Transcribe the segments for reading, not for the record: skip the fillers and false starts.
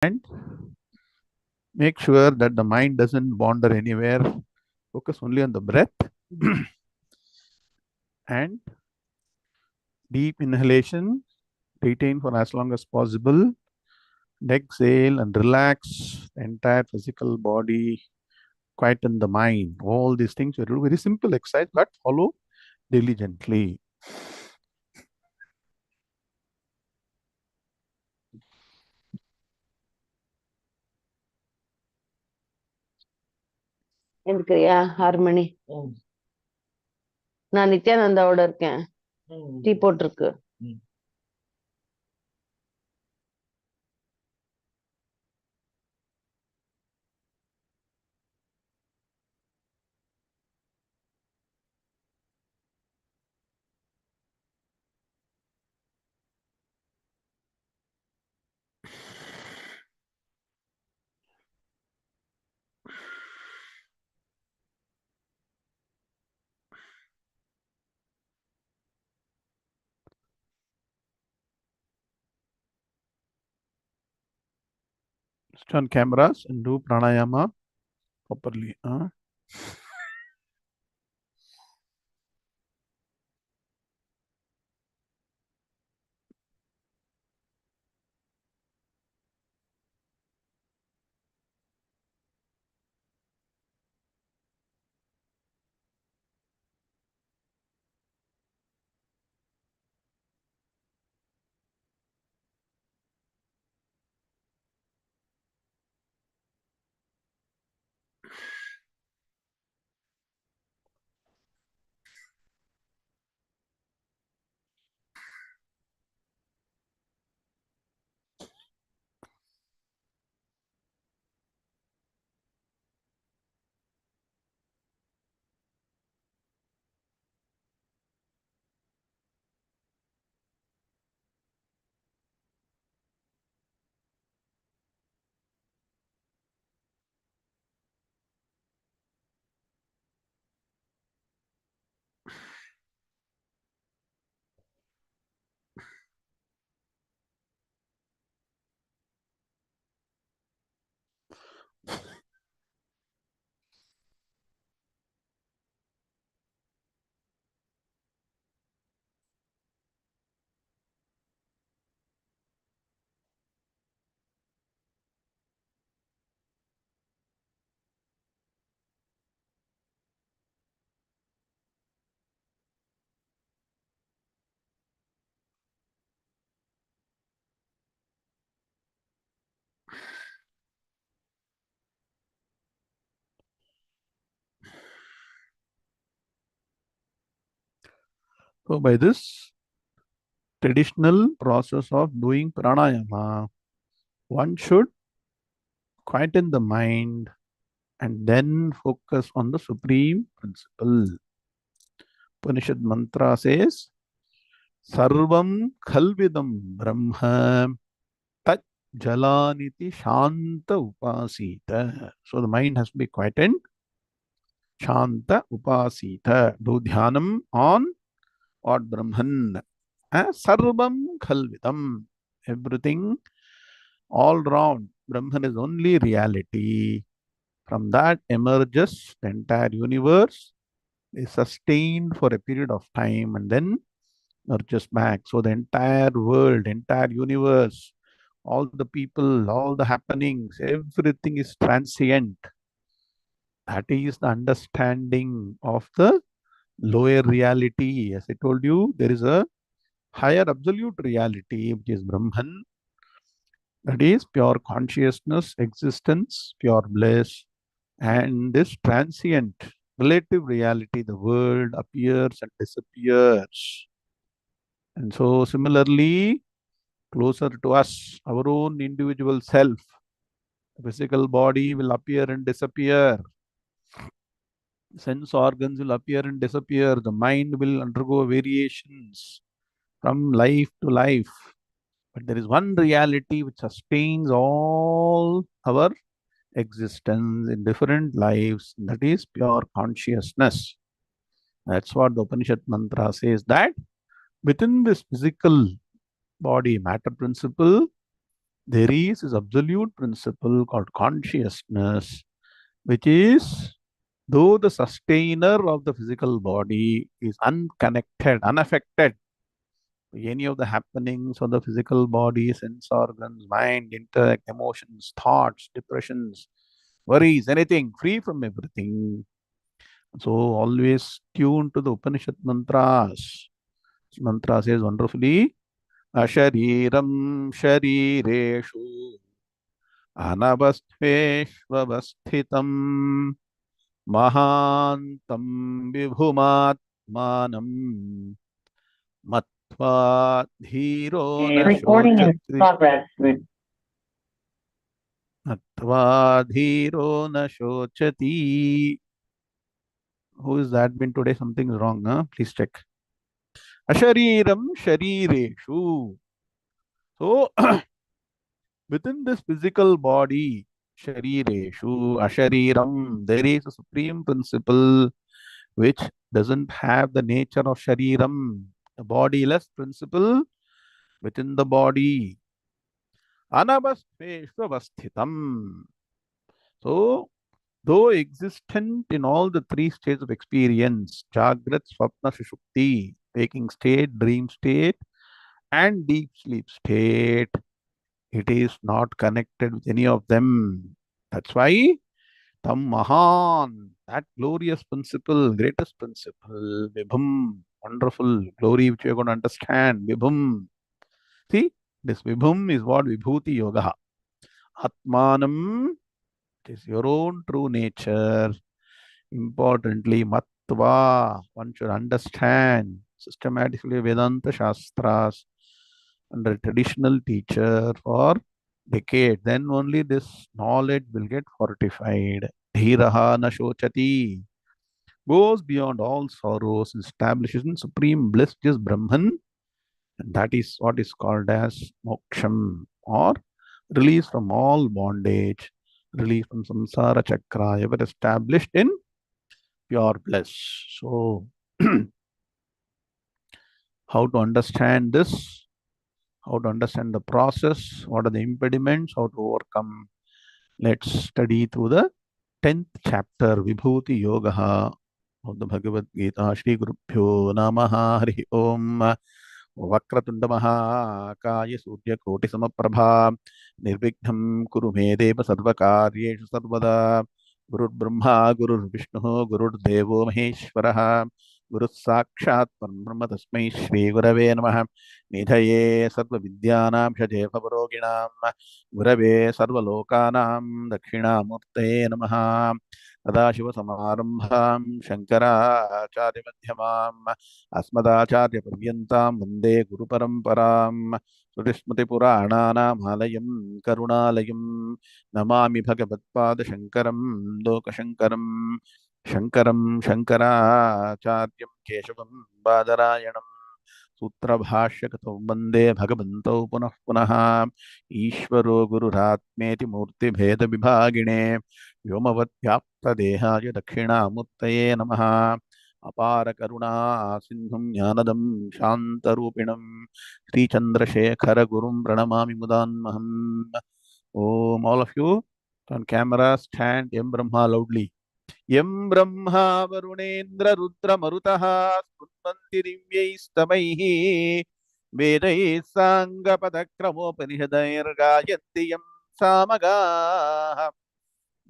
And make sure that the mind doesn't wander anywhere. Focus only on the breath. And deep inhalation, retain for as long as possible. Exhale and relax the entire physical body, quieten the mind. All these things we do very simple exercise, but follow diligently. எந்திரிக்கிறியா 6 மணி? நான் நித்யானந்தாவோட இருக்கேன். Tea போட்டிருக்கு. Turn cameras and do pranayama properly. So by this traditional process of doing pranayama, one should quieten the mind and then focus on the supreme principle. Upanishad mantra says, Sarvam khalvidam brahma tat jalaniti shanta upasita. So the mind has to be quietened. Shanta upasita. Do dhyanam on or Brahman. Sarvam khalvidam. Everything all round. Brahman is only reality. From that emerges the entire universe, is sustained for a period of time and then nurtures back. So the entire world, entire universe, all the people, all the happenings, everything is transient. That is the understanding of the lower reality. As I told you, there is a higher absolute reality, which is Brahman. That is pure consciousness, existence, pure bliss, and this transient relative reality, the world appears and disappears. And so, similarly, closer to us, our own individual self, the physical body will appear and disappear, sense organs will appear and disappear, the mind will undergo variations from life to life. But there is one reality which sustains all our existence in different lives, that is pure consciousness. That's what the Upanishad mantra says, that within this physical body matter principle, There is this absolute principle called consciousness, which is though the sustainer of the physical body is unconnected, unaffected by any of the happenings of the physical body, sense organs, mind, intellect, emotions, thoughts, depressions, worries, anything, free from everything. So always tune to the Upanishad mantras. This mantra says wonderfully, Ashariram Sharireshu Anavasthveshvavasthitam Mahantam Vibhumatmanam Matva Dhiro na Recording in Shochati progress. Matva Dhiro na Shochati. Who is that been today? Something is wrong, huh? Please check. Ashariram Sharireshu. So within this physical body, Sharireshu, Ashariram, there is a supreme principle which doesn't have the nature of Shariram, a bodiless principle within the body. Anavasthveshvavasthitam. So, though existent in all the three states of experience, Jagrat, Swapna, Sushupti, waking state, dream state, and deep sleep state, it is not connected with any of them. That's why Tam Mahan, that glorious principle, greatest principle, Vibhum, wonderful glory which we are going to understand, Vibhum. See, this Vibhum is what Vibhuti Yoga. Atmanam, it is your own true nature. Importantly, Matva, one should understand systematically Vedanta Shastras under a traditional teacher for decades. Then only this knowledge will get fortified. Dhiraha na shochati goes beyond all sorrows, establishes in supreme bliss, which is Brahman, and that is what is called as moksham, or release from all bondage, release from samsara chakra, ever established in pure bliss. So, how to understand this? How to understand the process? What are the impediments? How to overcome? Let's study through the 10th chapter, Vibhuti Yoga of the Bhagavad Gita. Shri Gurubhyo Namaha Hari Om. Vakratunda महाकाय सूर्यकोटि समप्रभा निर्विघ्नं कुरु मे देव सर्वकार्येषु सर्वदा गुरुर्ब्रह्मा गुरुर्विष्णुः गुरुर्देवो महेश्वरः गुरुः साक्षात् परब्रह्म तस्मै श्रीगुरवे नमः निधये सर्वविद्यानां षजे भवरोगिणां गुरवे सर्वलोकानां दक्षिणामूर्तये नमः सदाशिवसमारम्भां शङ्कराचार्यमध्यमाम् अस्मदाचार्यपर्यन्तां वन्दे गुरुपरम्परां श्रुतिस्मृतिपुराणानामालयं करुणालयं नमामि भगवत्पादशङ्करं लोकशङ्करं शङ्करं शङ्कराचार्यं केशवं बादरायणं सूत्रभाष्यकृतौ वन्दे भगवन्तौ पुनः पुनः ईश्वरो गुरुरात्मेति मूर्तिभेदविभागिने व्योमवद्व्याप्तदेहाय दक्षिणामूर्तये नमः अपार करुणा सिंधुं ज्ञानदं शान्तरूपिणं श्रीचन्द्रशेखर गुरुं प्रणमामि मुदान्महम्. Om, all of you on camera stand Yam Brahma loudly. Yam Brahma Varunendra Rudra Marutaha Spunvanti Divyaistavaihi Vedai Sanga Padakramopanishadair Gayanti Yam Samaga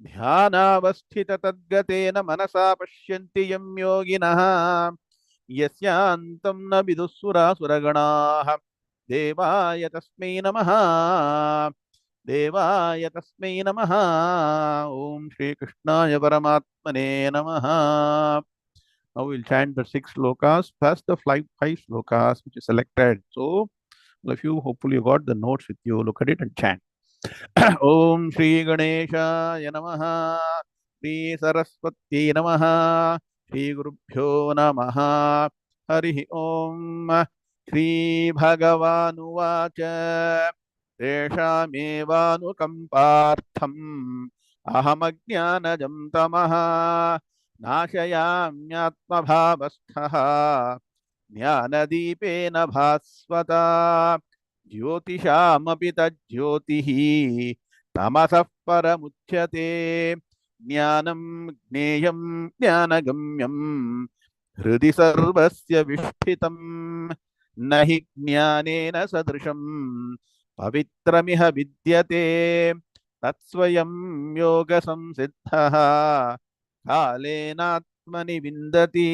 ध्यानावस्थिततद्गतेन मनसा पश्यन्ति यं योगिनः यस्यान्तं न विदुःसुरासुरगणाः देवाय तस्मै नमः देवाय तस्मै नमः ॐ श्रीकृष्णाय परमात्मने नमः. Now we'll chant the 6 slokas. First the five slokas which is selected. So if you hopefully you got the notes with you, look at it and chant. ओम श्री गणेशाय नमः श्री सरस्वत्यै नमः श्री गुरुभ्यो नमः हरि ओम श्री भगवानुवाच तेषामेवानुकम्पार्थम् अहमज्ञानजं तमः नाशयाम्यात्मभावस्थः ज्ञानदीपेन भास्वता ज्योतिषामपि तज्ज्योतिः तमसः परमुच्यते ज्ञानं ज्ञेयं ज्ञानगम्यं हृदि सर्वस्य विष्ठितम् न हि ज्ञानेन सदृशं पवित्रमिह विद्यते तत्स्वयं योगसंसिद्धः कालेनात्मनि विन्दति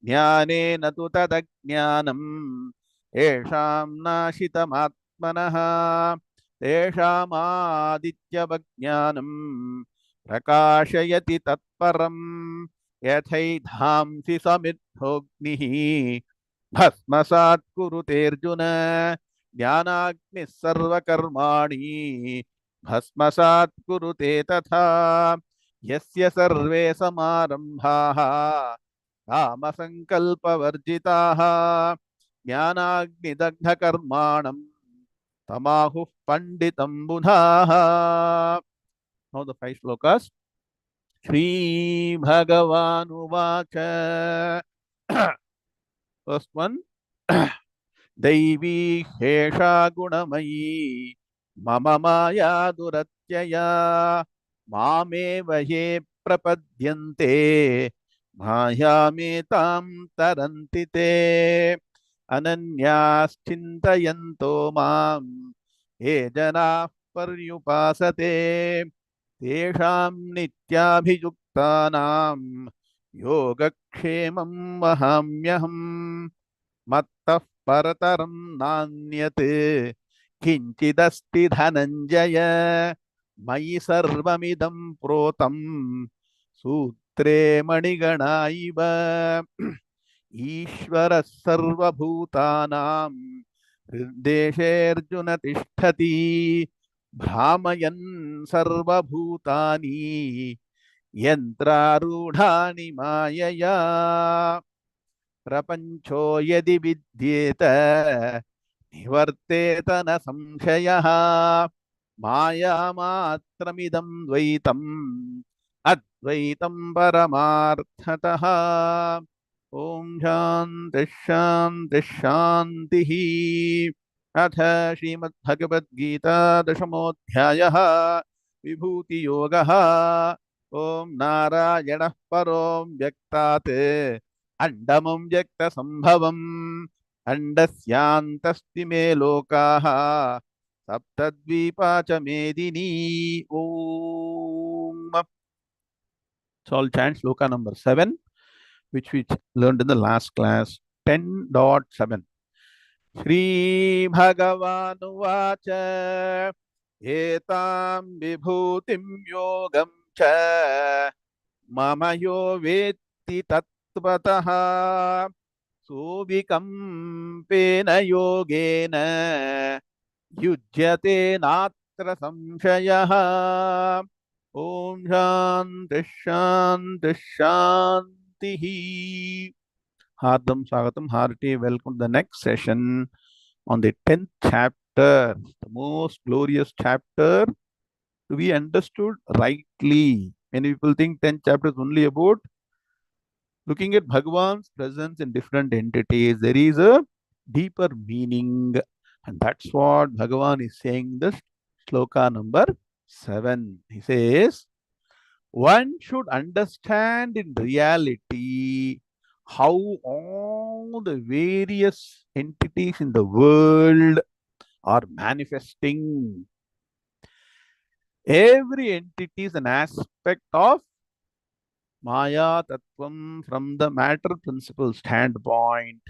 ज्ञानेन तु तदज्ञानम् येषां नाशितमात्मनः तेषामादित्यवज्ञानं प्रकाशयति तत्परं यथैधांसि समिद्धोऽग्निः भस्मसात् कुरुतेऽर्जुन ज्ञानाग्निः सर्वकर्माणि भस्मसात् कुरुते तथा यस्य सर्वे समारम्भाः कामसङ्कल्पवर्जिताः ज्ञानाग्निदग्धकर्माणं तमाहुः पंडितं बुधाः. Now the five shlokas. Shri Bhagavanuvacha. First one. दैवी हेषा गुणमयी मम माया दुरत्यया मामेव ये प्रपद्यन्ते मायामेतां तरन्ति ते अनन्याश्चिन्तयन्तो मां ये जनाः पर्युपासते तेषां नित्याभियुक्तानां योगक्षेमं वहाम्यहम् मत्तः परतरं नान्यत् किञ्चिदस्ति धनञ्जय मयि सर्वमिदं प्रोतं सूत्रे मणिगणा इव ईश्वरः सर्वभूतानां हृद्देशेऽर्जुन तिष्ठति भ्रामयन् सर्वभूतानि यन्त्रारूढानि मायया प्रपञ्चो यदि विद्येत निवर्तेत न संशयः मायामात्रमिदं द्वैतम् अद्वैतं परमार्थतः ॐ शान्तिः शान्तिः शान्तिः अथ श्रीमद्भगवद्गीता दशमोऽध्यायः विभूतियोगः ॐ नारायणः परो व्यक्तात् अण्डमं व्यक्तसम्भवम् अण्डस्यान्तस्ति मे लोकाः सप्तद्वीपा च मेदिनी ॐ. So I'll chant shloka number 7, which we learned in the last class. 10.7. Shri Bhagavanuvacha etam vibhutim yogam cha mama yo vetti तत्त्वतः सोऽविकम्पेन योगेन युज्यते नात्र संशयः ॐ शान्तिः शान्तिः शान्तिः. Hardam Sagatam, hearty welcome to the next session on the 10th chapter, the most glorious chapter to be understood rightly. Many people think 10th chapter is only about looking at Bhagavan's presence in different entities. There is a deeper meaning, and that's what Bhagavan is saying in this shloka number 7. He says, one should understand in reality how all the various entities in the world are manifesting. Every entity is an aspect of Maya Tattvam from the matter principle standpoint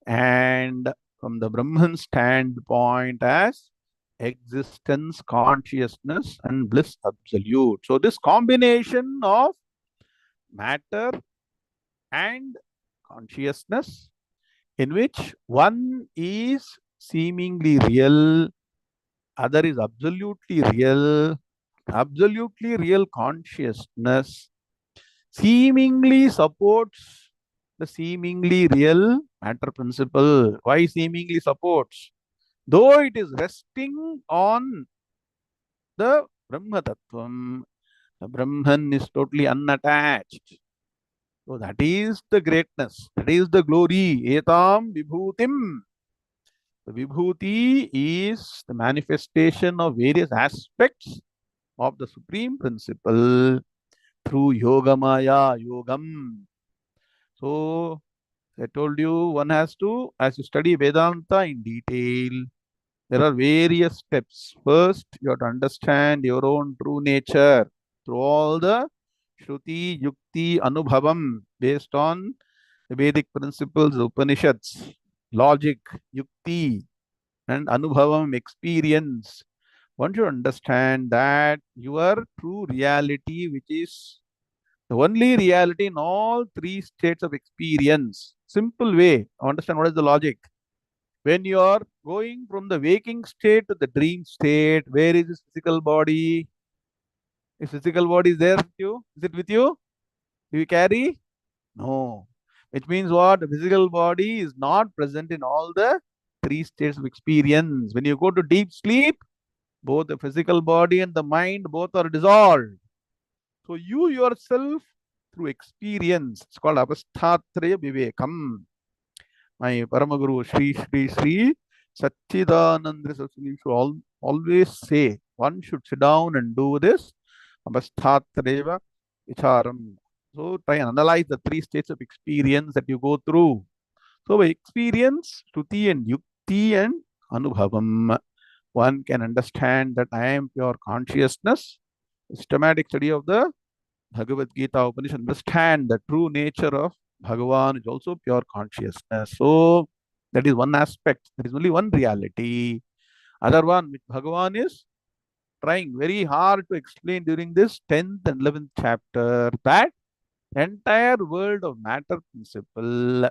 and from the Brahman standpoint as existence, consciousness, and bliss absolute. So, this combination of matter and consciousness, in which one is seemingly real, other is absolutely real consciousness seemingly supports the seemingly real matter principle. Why seemingly supports? Though it is resting on the Brahma Tattvam, the Brahman is totally unattached. So that is the greatness, that is the glory. Etam vibhutim. The Vibhuti is the manifestation of various aspects of the Supreme Principle through Yogamaya, Yogam. So, I told you one has to, as you study Vedanta in detail, there are various steps. First, you have to understand your own true nature through all the Shruti, Yukti, Anubhavam based on the Vedic principles, Upanishads, logic, Yukti, and Anubhavam experience. One should understand that your true reality, which is the only reality in all three states of experience. Simple way. Understand what is the logic. When you are going from the waking state to the dream state, where is this physical body? If physical body is there with you, is it with you? Do you carry? No. Which means what? The physical body is not present in all the three states of experience. When you go to deep sleep, both the physical body and the mind both are dissolved. So you yourself through experience, it's called Avasthatraya Vivekam. My Paramaguru Sri Satchidananda Saraswati should always say one should sit down and do this Avasthatraya Vicharam. So try and analyze the three states of experience that you go through. So by experience, Shruti and Yukti and Anubhavam, one can understand that I am pure consciousness. Systematic study of the Bhagavad Gita Upanishad understand the true nature of Bhagavan is also pure consciousness. So that is one aspect. There is only one reality. Other one, which Bhagavan is trying very hard to explain during this 10th and 11th chapter, that entire world of matter principle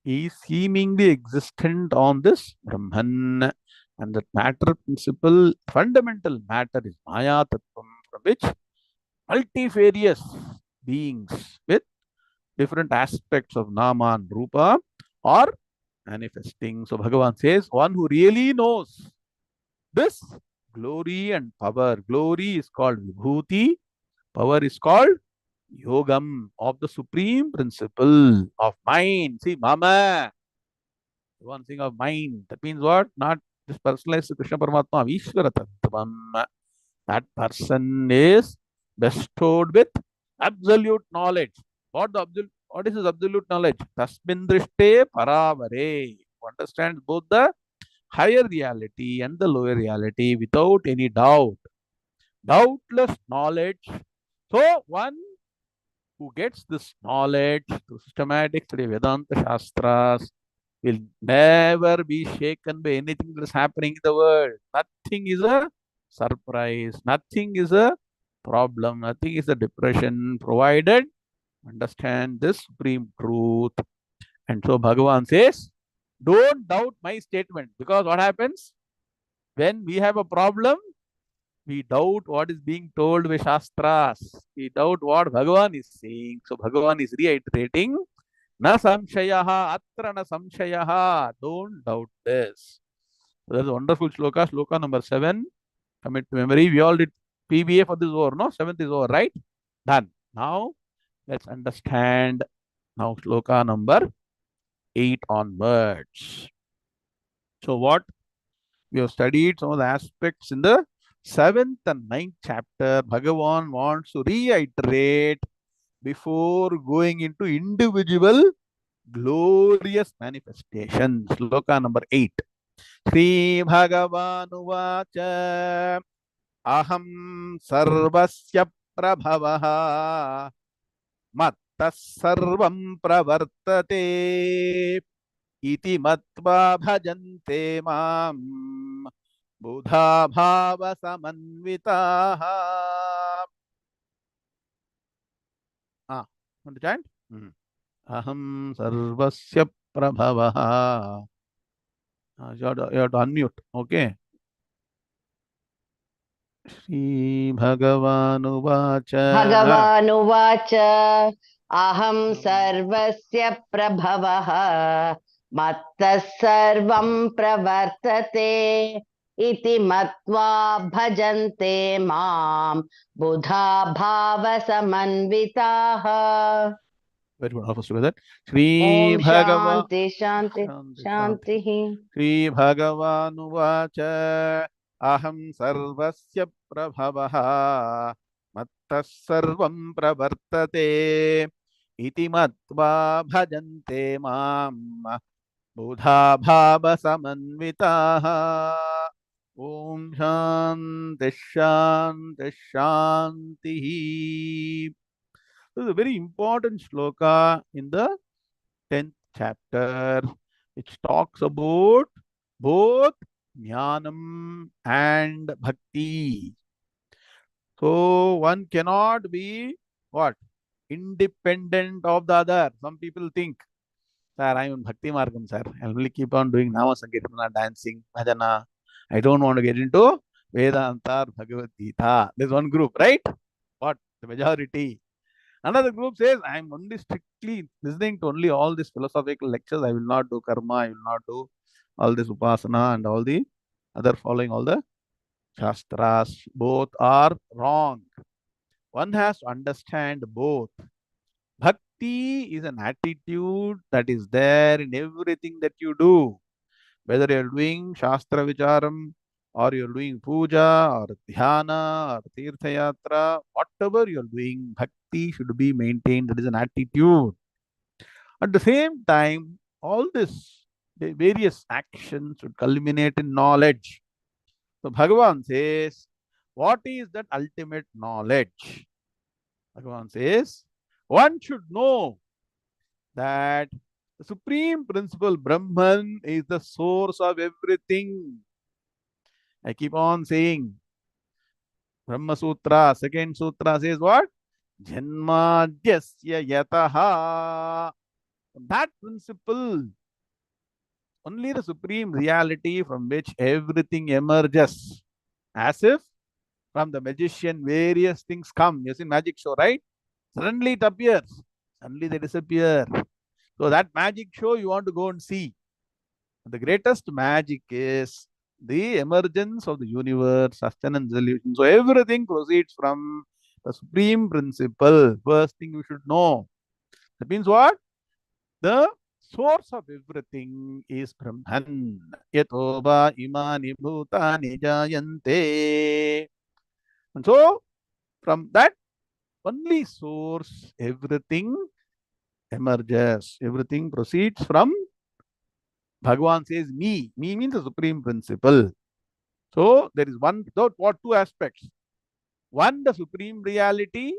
is seemingly existent on this Brahman. And that matter principle, fundamental matter is Maya Tattvam, from which multifarious beings with different aspects of Nama and Rupa are manifesting. So Bhagavan says, one who really knows this glory and power. Glory is called Vibhuti, power is called Yogam of the supreme principle of mind. See, Mama, one thing of mind. That means what? Not this personalized Krishna Paramatma, Ishvara Tattvam. That person is bestowed with absolute knowledge. What is his absolute knowledge? Tasmin drishte paravare. Understands both the higher reality and the lower reality without any doubt. Doubtless knowledge. So one who gets this knowledge through systematic study of Vedanta Shastras will never be shaken by anything that is happening in the world. Nothing is a surprise. Nothing is a problem. Nothing is a depression, provided understand this supreme truth. And so Bhagavan says, don't doubt my statement. Because what happens? When we have a problem, we doubt what is being told by Shastras. We doubt what Bhagavan is saying. So Bhagavan is reiterating, Na samshayaha, atra na samshayaha. Don't doubt this. So that's a wonderful shloka, shloka number 7. Commit to memory. We all did PBA for this over, no? 7th is over, right? Done. Now, let's understand now shloka number 8 onwards. So what? We have studied some of the aspects in the 7th and 9th chapter. Bhagavan wants to reiterate before going into individual glorious manifestations. Shloka number 8. Sri Bhagavanuvacha Aham Sarvasya Prabhavaha Matta Sarvam Pravartate Iti Matva Bhajante Mam Buddha Bhava Samanvitaha. Understand? Aham Sarvasya Prabhavaha. You have to unmute. Okay. Shri Bhagavanuvacha. भगवानुवाच अहं सर्वस्य प्रभवः मत्तः सर्वं प्रवर्तते इति मत्वा भजन्ते मां बुधा भावसमन्विताः. Very good. All of us together. Shri Om Bhagava Shanti Shanti Shanti Shanti. Shanti. Shri Bhagavan Aham Sarvasya Prabhavaha Mattas Sarvam Pravartate Iti Matva Bhajante Mam Buddha Bhava Samanvitaha. Om Shanti Shanti Shanti. This is a very important shloka in the 10th chapter, which talks about both jnanam and bhakti. So one cannot be what? Independent of the other. Some people think, sir, I'm in bhakti margam, sir. I'll only keep on doing nama sankirtana, dancing, bhajana. I don't want to get into Vedanta or Bhagavad Gita. There's one group, right? What? The majority. Another group says, I am only strictly listening to only all these philosophical lectures. I will not do karma. I will not do all this upasana and all the other following all the shastras. Both are wrong. One has to understand both. Bhakti is an attitude that is there in everything that you do. Whether you're doing Shastra Vicharam or you're doing puja or dhyana or tirtha yatra, whatever you're doing, bhakti should be maintained. That is an attitude. At the same time, all this the various actions should culminate in knowledge. So Bhagavan says, what is that ultimate knowledge? Bhagavan says, one should know that the supreme principle Brahman is the source of everything. I keep on saying, Brahma Sutra, second sutra says what? Janmadyasya yataha. That principle, only the supreme reality from which everything emerges. As if from the magician, various things come. You see magic show, right? Suddenly it appears, suddenly they disappear. So that magic show you want to go and see. The greatest magic is the emergence of the universe, sustenance, solution. So everything proceeds from the supreme principle. First thing you should know. That means what? The source of everything is Brahman. Yatoba imani bhutani jayante. And so, from that only source, everything emerges. Everything proceeds from Bhagavan says me. Me means the supreme principle. So there is one, what two aspects? One, the supreme reality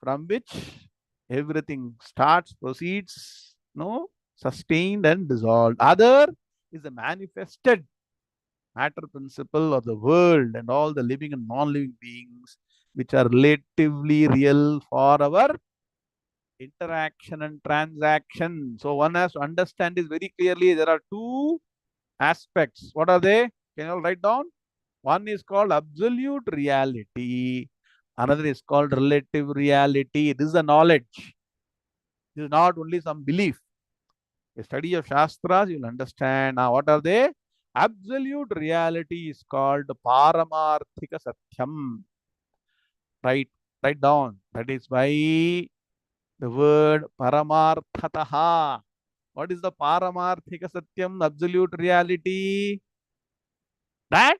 from which everything starts, proceeds, no, sustained and dissolved. Other is the manifested matter principle of the world and all the living and non-living beings, which are relatively real for our interaction and transaction. So one has to understand this very clearly. There are two aspects. What are they? Can you all write down? One is called absolute reality. Another is called relative reality. This is a knowledge. This is not only some belief. A study of Shastras, you will understand. Now, what are they? Absolute reality is called Paramarthika Satyam. Write, write down. That is why the word Paramarthataha. What is the Paramarthika Satyam, absolute reality? That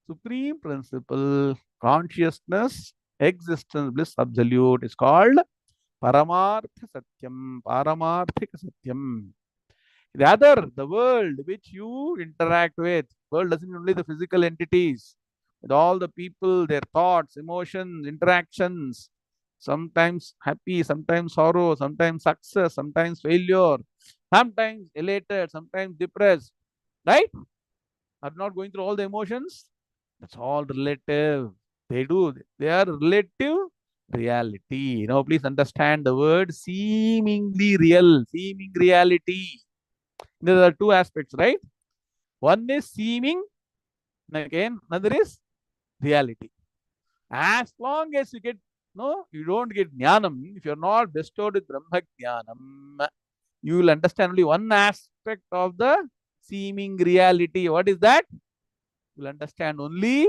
supreme principle, consciousness, existence, bliss, absolute is called Paramartha Satyam, Paramarthika Satyam. The other, the world which you interact with, world doesn't mean only the physical entities, with all the people, their thoughts, emotions, interactions, sometimes happy, sometimes sorrow, sometimes success, sometimes failure, sometimes elated, sometimes depressed, right? Are not going through all the emotions. That's all relative. They are relative reality. Now, please understand the word seemingly real, seeming reality. There are two aspects, right? One is seeming, and again, another is reality. As long as you get, no, you don't get jnanam, if you're not bestowed with Brahma jnanam, you will understand only one aspect of the seeming reality. What is that? You will understand only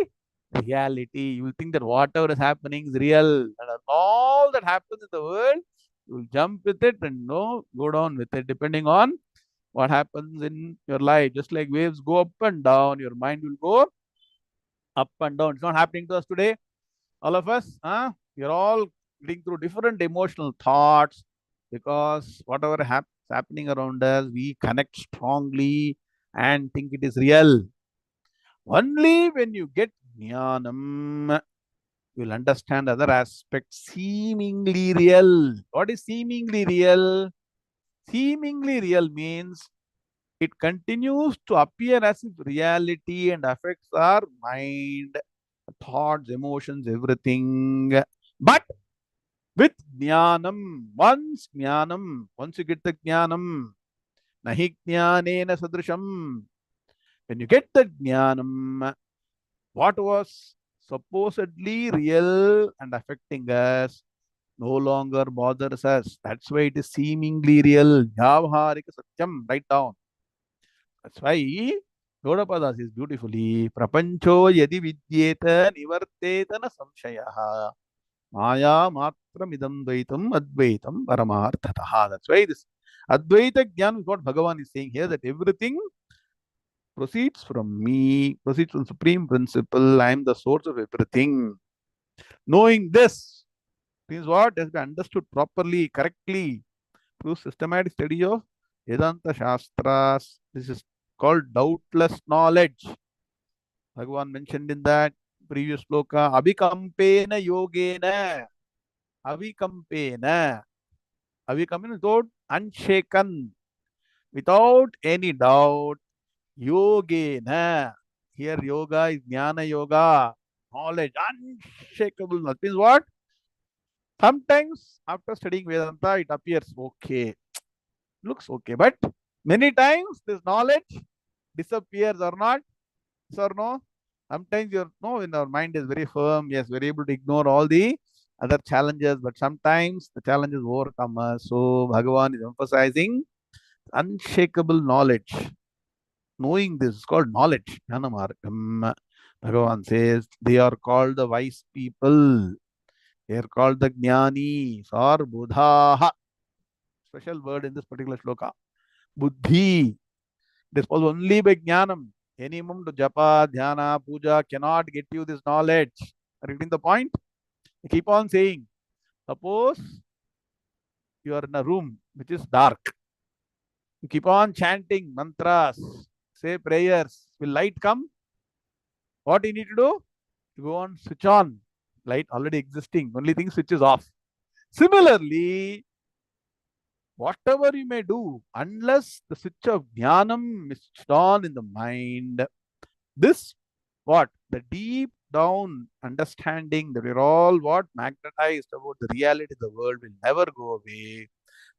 reality. You will think that whatever is happening is real. And all that happens in the world You will jump with it and no, go down with it, depending on what happens in your life. Just like waves go up and down, your mind will go up and down. It's not happening to us today. All of us, we're all getting through different emotional thoughts because whatever happening around us, we connect strongly and think it is real. Only when you get jnanam, you'll understand other aspects seemingly real. What is seemingly real? Seemingly real means it continues to appear as if reality and affects our mind, thoughts, emotions, everything. But with jnanam, once you get the jnanam, nahi jnanena sadrisham. When you get the jnanam, what was supposedly real and affecting us no longer bothers us. That's why it is seemingly real. Vyavaharika satyam. Write down. That's why Gaudapada says beautifully, Prapancho yadi vidyeta nivarteta na samshayaha. Maya matram idam dvaitam advaitam paramarthataha. That's why this Advaita Gyan is what Bhagavan is saying here, that everything proceeds from me, proceeds from supreme principle. I am the source of everything. Knowing this means what has been understood properly, correctly through systematic study of Vedanta Shastras. This is called doubtless knowledge. Bhagavan mentioned in that previous sloka, Abhikampena Yogena. Abhikampena. Abhikampena is without unshaken, without any doubt. Yogena. Here yoga is jnana yoga. Knowledge, unshakable. That means what? Sometimes after studying Vedanta, it appears okay, looks okay. But many times this knowledge disappears or not, yes or no? Sometimes you're no, when our mind is very firm, yes, we're able to ignore all the other challenges, but sometimes the challenges overcome us. So Bhagavan is emphasizing unshakable knowledge. Knowing this is called knowledge. Jnanamargam. Bhagavan says they are called the wise people. They are called the jnanis or buddhaha. Special word in this particular shloka. Buddhi. It is possible only by jnanam. Any amount of japa, dhyana, puja cannot get you this knowledge. Are you getting the point? I keep on saying, suppose you are in a room which is dark. You keep on chanting mantras, say prayers. Will light come? What you need to do? You go on, switch on. Light already existing. Only thing switch is off. Similarly, whatever you may do, unless the switch of jnanam is switched on in the mind, this what? The deep down understanding that we're all what magnetized about the reality of the world will never go away.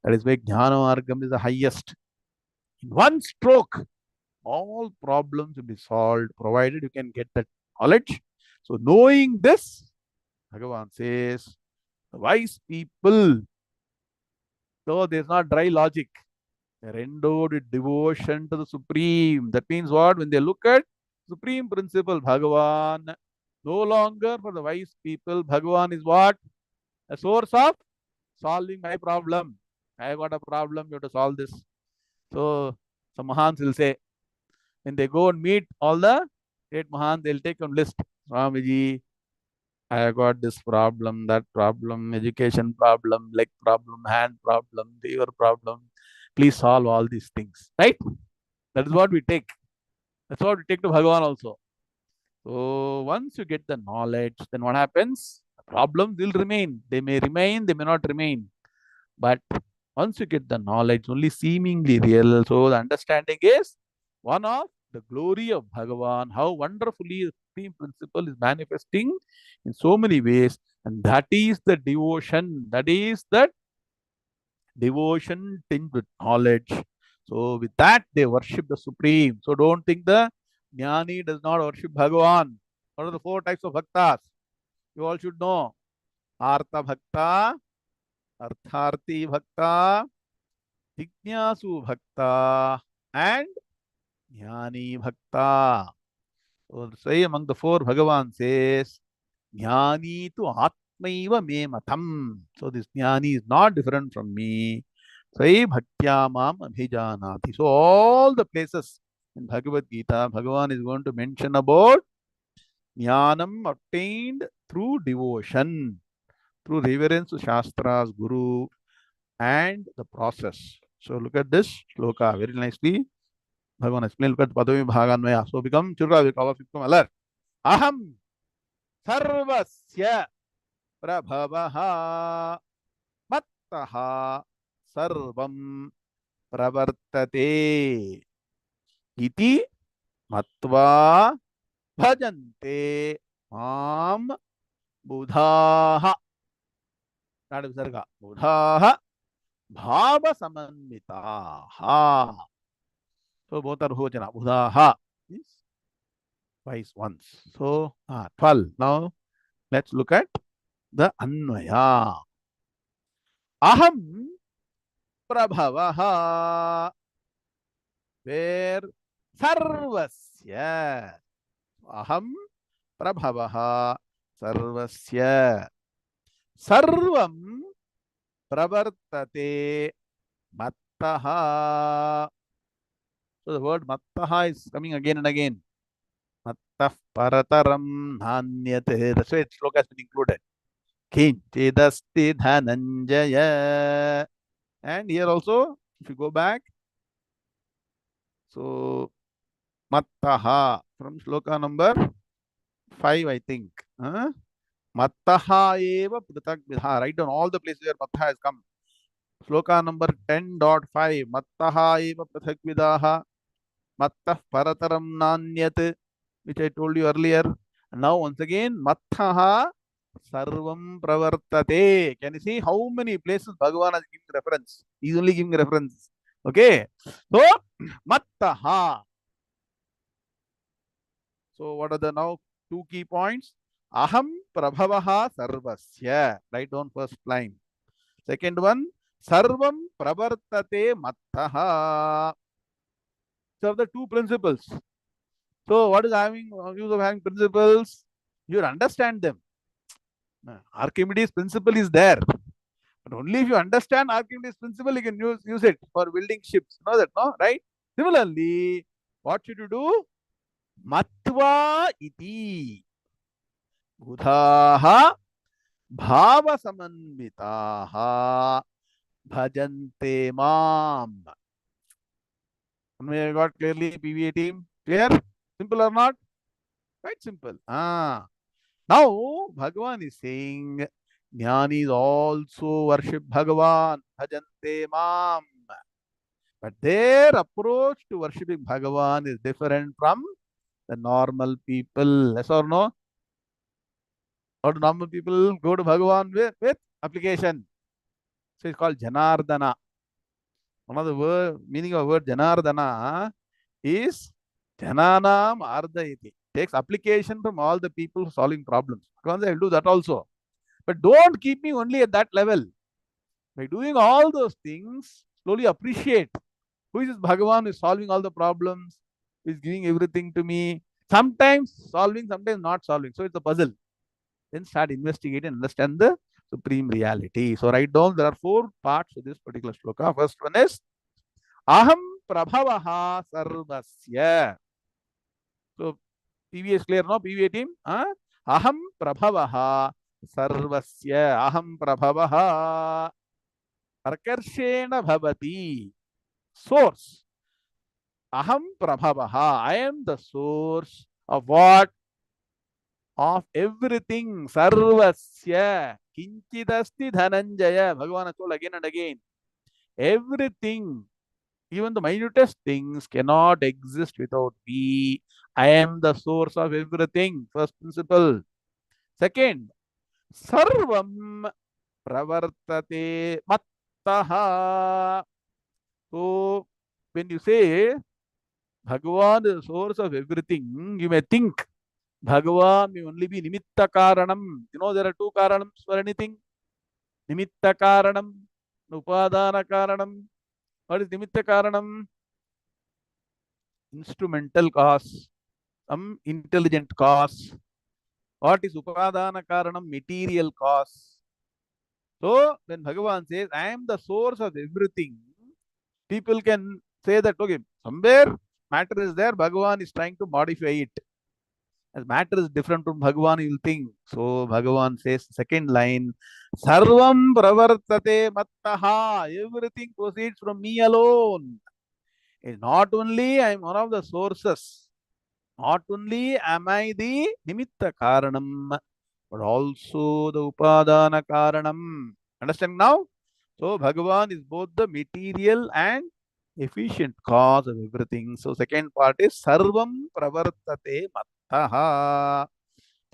That is why Jnana Margam is the highest. In one stroke, all problems will be solved, provided you can get that knowledge. So, knowing this, Bhagavan says, the wise people, though there's not dry logic, they're endowed with devotion to the Supreme. That means what? When they look at Supreme Principle, Bhagavan, no longer for the wise people, Bhagavan is what? A source of solving my problem. I got a problem, you have to solve this. So, some Mahans will say, when they go and meet all the great Mahans, they'll take a list. Swamiji, I have got this problem, that problem, education problem, leg problem, hand problem, fever problem. Please solve all these things. Right? That is what we take. That's what we take to Bhagavan also. So once you get the knowledge, then what happens? The problems will remain. They may remain, they may not remain. But once you get the knowledge, only seemingly real. So the understanding is one of the glory of Bhagavan, how wonderfully the supreme principle is manifesting in so many ways. And that is the devotion. That is the devotion tinged with knowledge. So with that, they worship the Supreme. So don't think the Jnani does not worship Bhagavan. What are the four types of bhaktas? You all should know. Artha Bhakta, Artharthi Bhakta, Jignasu Bhakta, and Jnani Bhakta. So say among the four, Bhagavan says, Jnani to Atmaiva me matam. So this jnani is not different from me. Sai bhaktyamam abhijanati. So all the places in Bhagavad Gita, Bhagavan is going to mention about jnanam obtained through devotion, through reverence to Shastras, Guru, and the process. So look at this shloka very nicely. Bhagavan explained, look at Padami Bhaganmaya. So become Churga, all of you become alert. Aham sarvasya prabhavaha mattaha sarvam pravartate iti matva bhajante mam buddhaha. Not visarga. Buddhaha bhava samanvitaha. So both are bhojana. Buddhaha is twice once. So 12. Now let's look at the Anvaya. Aham prabhavaha, where sarvasya. Aham prabhavaha sarvasya. Sarvam pravartate mattaha. So the word mattaha is coming again and again. Mattah parataram nanyate. That's why shloka has been included. Kinchidasti dhananjaya. And here also, if you go back, so mattaha from shloka number 5, I think. Mattaha eva pratak vidha. Write down all the places where mattaha has come. Shloka number 10.5. Mattaha eva pratak vidaha. Mattah parataram nanyat, which I told you earlier. And now once again, mattaha sarvam pravartate. Can you see how many places Bhagavan has given reference? He's only giving reference. Okay. So, mattaha. So, what are the now two key points? Aham prabhavaha sarvasya. Write down first line. Second one, sarvam pravartate mattaha. So, the two principles. So, what is having use of having principles? You understand them. Archimedes' principle is there. But only if you understand Archimedes' principle, you can use it for building ships. You know that, no? Right? Similarly, what should you do? Matva iti. Buddhaha bhava samanvitaha bhajante mam. We got clearly PVA team? Clear? Simple or not? Quite simple. Now, Bhagavan is saying, Jnanis also worship Bhagavan, bhajante mam. But their approach to worshipping Bhagavan is different from the normal people. Yes or no? How do normal people go to Bhagavan with application? So it's called Janardana. One of the meaning of the word Janardana is Jananam Ardayati. Takes application from all the people solving problems. Bhagavan said, I'll do that also. But don't keep me only at that level. By doing all those things, slowly appreciate who is this Bhagavan who is solving all the problems, who is giving everything to me. Sometimes solving, sometimes not solving. So it's a puzzle. Then start investigating and understand the supreme reality. So write down, there are 4 parts to this particular shloka. First one is Aham Prabhavaha Sarvasya. So PV is clear, no? PVA team? Aham Prabhavaha Sarvasya. Aham Prabhavaha Prakarshena Bhavati. Source. Aham Prabhavaha. I am the source of what? Of everything. Sarvasya. Kinchidasti Dhananjaya. Bhagavan has told again and again. Everything, even the minutest things, cannot exist without me. I am the source of everything. First principle. Second, Sarvam Pravartate Mattaha. So, when you say Bhagavan is the source of everything, you may think Bhagavan may only be Nimitta Karanam. You know, there are 2 Karanams for anything. Nimitta Karanam, Upadana Karanam. What is Nimitta Karanam? Instrumental cause, some intelligent cause. What is Upadana Karanam? Material cause. So when Bhagavan says, I am the source of everything, people can say that, okay, somewhere matter is there, Bhagavan is trying to modify it. As matter is different from Bhagavan, you will think. So Bhagavan says, second line, Sarvam pravartate mattaha. Everything proceeds from me alone. It's not only I am one of the sources, not only am I the nimitta karanam, but also the upadana karanam. Understand now? So Bhagavan is both the material and efficient cause of everything. So second part is Sarvam pravartate mattaha.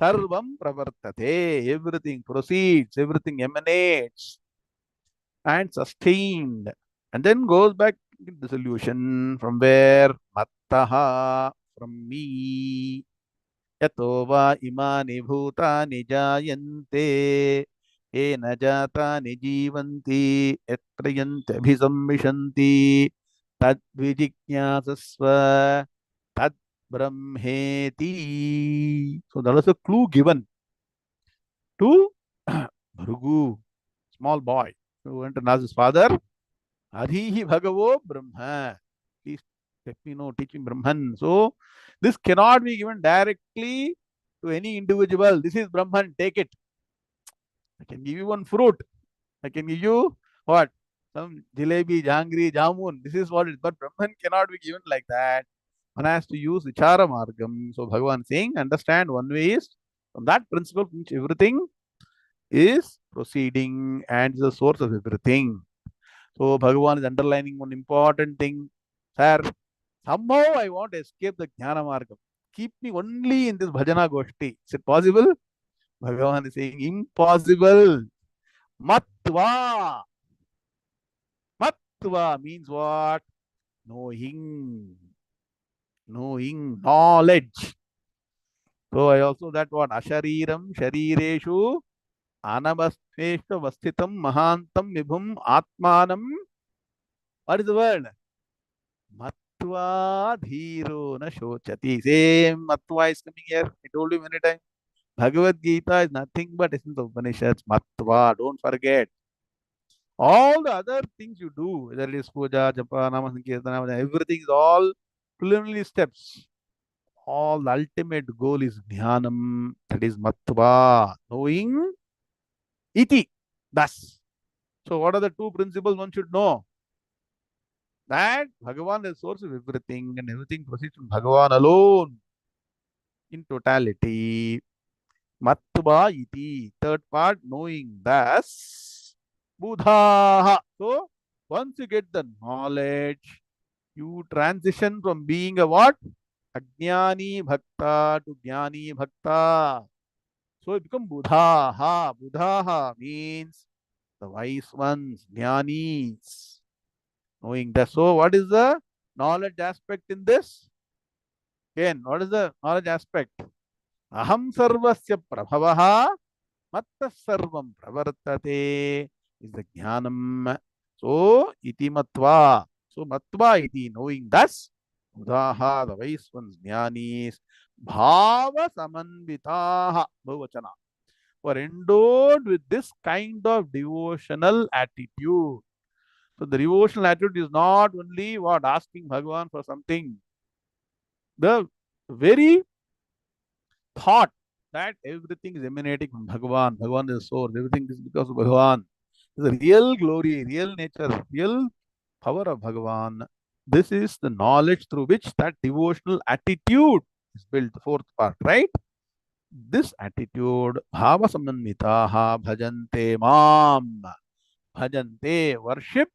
Sarvam pravartate. Everything proceeds, everything emanates and sustained. And then goes back in the solution from where? Mattaha, from me. Yato va imani bhutani jayante. येन जातानि जीवन्ति यत्र यन्त्यभिसंविशन्ति तद्विजिज्ञासस्व तद्ब्रह्मेति. So that was a clue given to Bhrigu, small boy, who went and asked his father, Adhihi Bhagavo Brahma. Please let me know, teach me Brahman. So this cannot be given directly to any individual. This is Brahman, take it. I can give you one fruit. I can give you what? Some jalebi, jangri, jamun. This is what it is. But Brahman cannot be given like that. One has to use vichara margam. So Bhagavan saying, understand one way is from that principle from which everything is proceeding and is the source of everything. So Bhagavan is underlining one important thing. Sir, somehow I want to escape the Jnana Margam. Keep me only in this Bhajana Goshti. Is it possible? Bhagavan is saying, impossible. Matva. Matva means what? Knowing. Knowing, knowledge. So I also that what? Ashariram, Sharireshu, Anabastheshu, Vastitam, Mahantam, Vibhum, Atmanam. What is the word? Matva dhiro na shochati. Same Matva is coming here. I told you many times. Bhagavad Gita is nothing but essence of Upanishads. Matva. Don't forget. All the other things you do, whether it is puja, japa, nama, sankirtana, everything is all preliminary steps. All the ultimate goal is jnanam. That is Matva. Knowing iti. Thus. So what are the two principles one should know? That Bhagavan is the source of everything and everything proceeds from Bhagavan alone in totality. Matva iti. Third part, knowing thus. Buddha. So once you get the knowledge, you transition from being a what? Ajnani bhakta to jnani bhakta. So you become Buddha. Buddha means the wise ones, jnanis. Knowing that. So what is the knowledge aspect in this? Again, what is the knowledge aspect? Aham sarvasya prabhavaha matta sarvam pravartate is the jnanam. So iti matva. So matva iti, knowing thus, Buddhaha, the wise ones, jnanis, bhava samanvitaha, bhavachana, were endowed with this kind of devotional attitude. So the devotional attitude is not only what asking Bhagavan for something. The very thought that everything is emanating from Bhagavan. Bhagavan is source. Everything is because of Bhagavan. The real glory, real nature, real power of Bhagavan. This is the knowledge through which that devotional attitude is built. The fourth part, right? This attitude, bhava samanvitaha bhajante mam. Bhajante, worship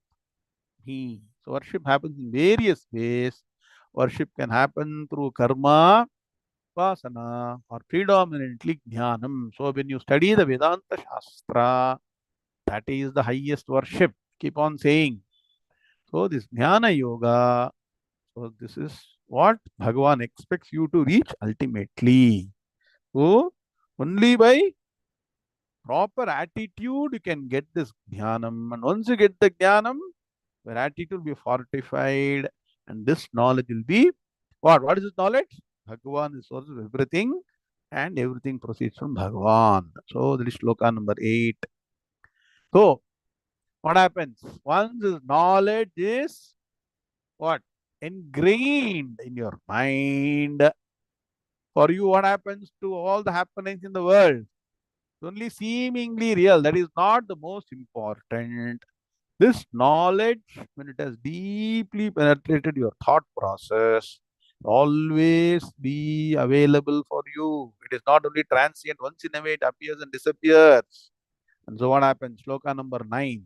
me. So worship happens in various ways. Worship can happen through karma, upasana, or predominantly jnanam. So when you study the Vedanta Shastra, that is the highest worship. Keep on saying. So this jnana yoga, so this is what Bhagavan expects you to reach ultimately. So only by proper attitude you can get this jnanam. And once you get the jnanam, your attitude will be fortified and this knowledge will be what? What is this knowledge? Bhagavan is source of everything. and everything proceeds from Bhagavan. So that is shloka number 8. So what happens? Once this knowledge is what? Ingrained in your mind. For you, what happens to all the happenings in the world? It's only seemingly real. That is not the most important. This knowledge, when it has deeply penetrated your thought process, always be available for you. It is not only transient, once in a way it appears and disappears. And so what happens? Shloka number 9,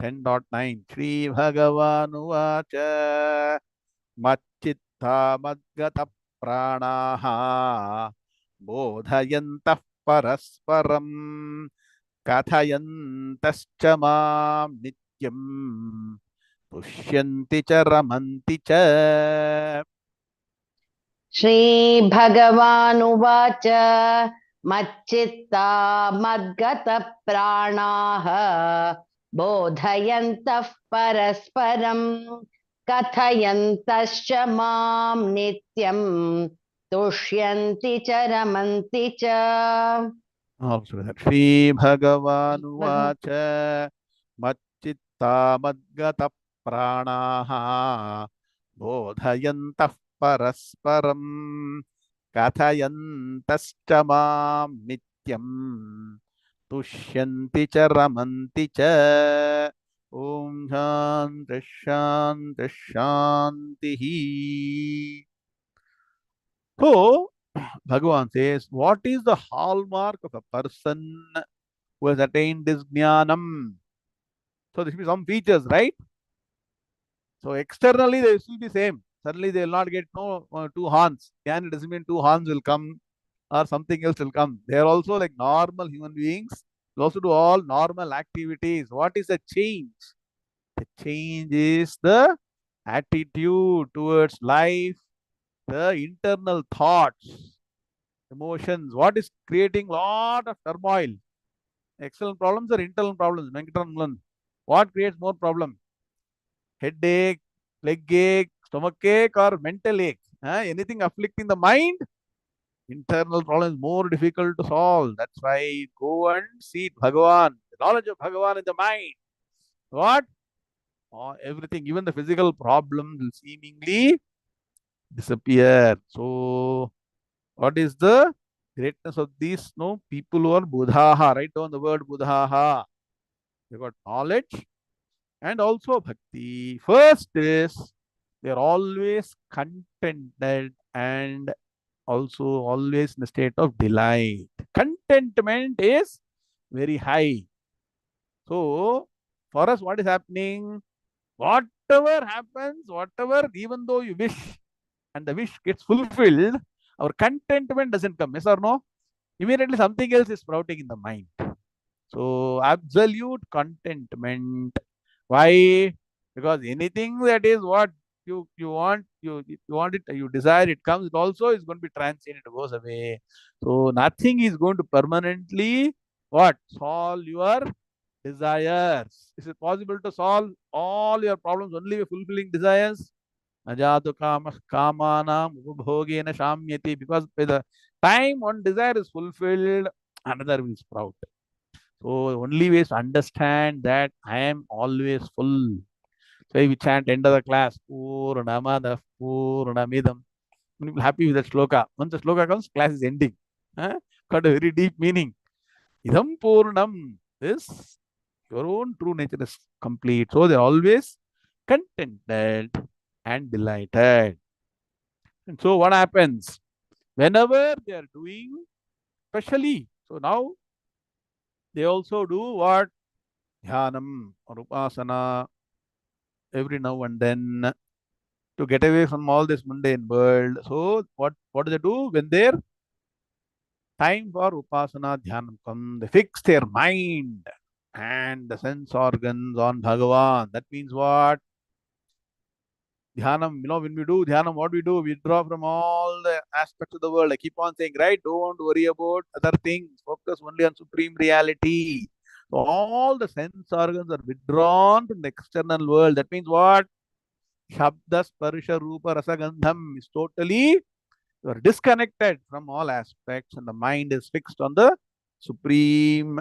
10.9. Shri Bhagavan Uvacha Machitta Madgata Pranaha Bodhayantah Parasparam कथयन्तश्च मां नित्यं तुष्यन्ति च रमन्ति च. श्रीभगवानुवाच मच्चित्ता मद्गतप्राणाः बोधयन्तः परस्परं कथयन्तश्च मां नित्यं तुष्यन्ति च रमन्ति च. Also that Shri Bhagavanuvacha Machitta Madgata Pranaha Bodhayantah Parasparam Kathayantascha Mam Nityam Tushyanti Cha Ramanti Cha. Om Shanti Shanti Shanti. So Bhagavan says, what is the hallmark of a person who has attained this jnanam? So there should be some features, right? So externally they will be same. Suddenly they will not get no two horns. Can it doesn't mean two horns will come or something else will come. They are also like normal human beings. They also do all normal activities. What is the change? The change is the attitude towards life, the internal thoughts, emotions. What is creating lot of turmoil? External problems or internal problems? Internal. What creates more problem? Headache, leg ache, stomach ache, or mental ache? Anything afflicting the mind? Internal problems more difficult to solve. That's why go and see Bhagavan. The knowledge of Bhagavan in the mind. What? Everything, even the physical problems will seemingly disappear. So, what is the greatness of these people who are Buddhaha? Write down the word Buddhaha. They got knowledge and also bhakti. First is they are always contented and also always in a state of delight. Contentment is very high. So, for us, what is happening? Whatever happens, whatever, even though you wish and the wish gets fulfilled, our contentment doesn't come. Yes or no? Immediately something else is sprouting in the mind. So, absolute contentment. Why? Because anything that is what you want, you want it, you desire, it comes. It also is going to be transient. It goes away. So, nothing is going to permanently what solve your desires. Is it possible to solve all your problems only by fulfilling desires? Najatu kama kamanam upabhogena shamyati. Because by the time one desire is fulfilled, another will sprout. So only ways to understand that I am always full. So we chant end of the class, Purnamada Purnamidam. Many people happy with that sloka. Once the sloka comes, class is ending. Got a very deep meaning. Idam Purnam. This your own true nature is complete. So they're always contented and delighted. And so what happens? Whenever they are doing, especially, so now they also do what? Dhyanam or upasana every now and then to get away from all this mundane world. So what do they do when their time for upasana dhyanam comes? They fix their mind and the sense organs on Bhagavan. That means what? Dhyanam, when we do dhyanam, what we do? We withdraw from all the aspects of the world. I keep on saying, right? Don't worry about other things. Focus only on supreme reality. So all the sense organs are withdrawn from the external world. That means what? Shabda Sparsha Rupa Rasa Gandham is totally You are disconnected from all aspects and the mind is fixed on the supreme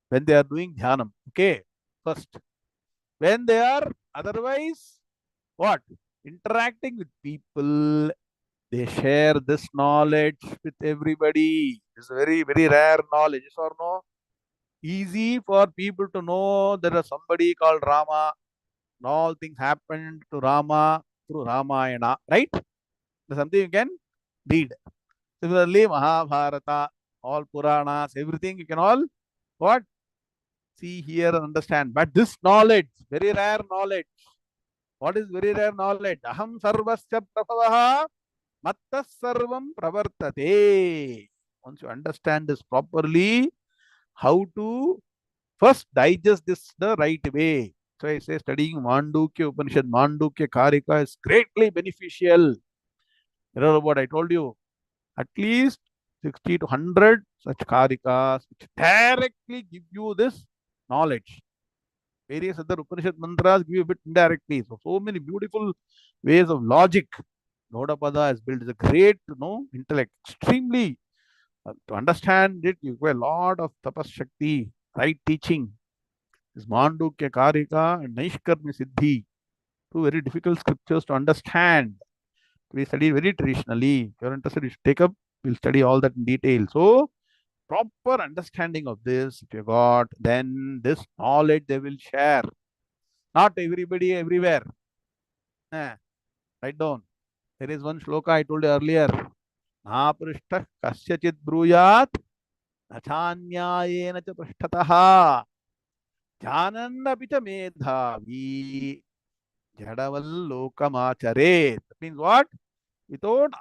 when they are doing dhyanam. Okay, first. When they are otherwise, what? Interacting with people, they share this knowledge with everybody. It's very, very rare knowledge, yes or no? Easy for people to know there is somebody called Rama. And all things happened to Rama through Ramayana, right? There's something you can read. Similarly, Mahabharata, all Puranas, everything you can all what? See, hear, and understand. But this knowledge, very rare knowledge. What is very rare knowledge? Aham sarvasya prabhavaha mattas sarvam pravartate. Once you understand this properly, how to first digest this the right way. So I say studying Mandukya Upanishad, Mandukya Karika is greatly beneficial. You know what I told you? At least 60 to 100 such Karikas which directly give you this knowledge. Various other Upanishad mantras give you a bit indirectly. So many beautiful ways of logic. Gaudapada has built. It's a great, intellect. Extremely. To understand it, you require a lot of tapas shakti, right teaching. This Mandukya Karika and Naishkarmi Siddhi. Two very difficult scriptures to understand. We study very traditionally. If you're interested, you should take up. We'll study all that in detail. So, proper understanding of this, if you got, then this knowledge they will share. Not everybody everywhere. Write down. There is one shloka I told you earlier. Naprishta kasyachit bruyat nachanyayena cha prishtataha janannapi cha medhavi jadavallokamachare. That means what? Without